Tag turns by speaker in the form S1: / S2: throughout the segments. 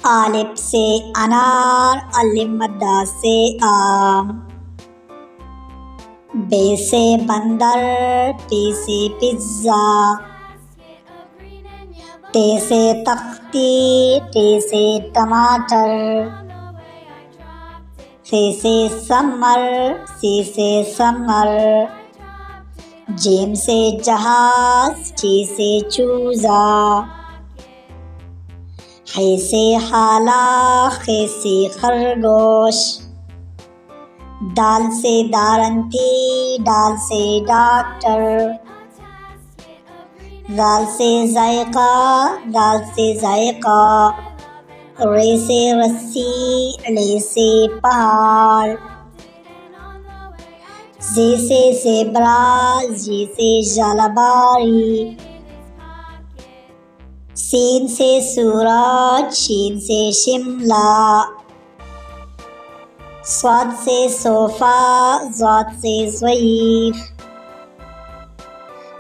S1: الف سے انار، الف مدہ سے آم، بے سے بندر، پی سے پیزا، ٹے سے تختی، ٹے سے ٹماٹر، سے سمر، سی سے سمر، جیم سے جہاز، چی سے چوزا، خے سے خالہ، خے سے خرگوش، دال سے دارنتی، ڈال سے ڈاکٹر، زال سے ذائقہ، دال سے ذائقہ، رے سے رسی، لے سے پہاڑ، زے سے زیبرا، جی سے جالباری، سین سے سورج، شین سے شملہ، صاد سے صوفہ، ضاد سے ضعیف،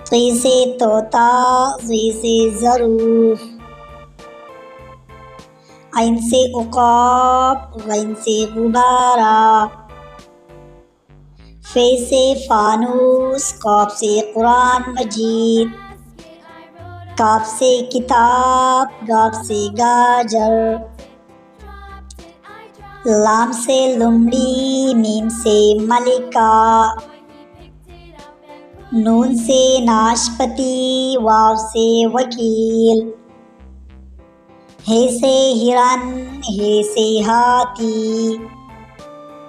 S1: طی سے طوطا، ضی سے ظروف، عین سے عقاب، غین سے غبارہ، فے سے فانوس، قاف سے قرآن مجید، کاف سے کتاب، گاف سے گاجر، لام سے لمڑی، میم سے ملکہ، نون سے ناشپتی، واو سے وکیل، ہے سے ہرن، ہے سے ہاتھی،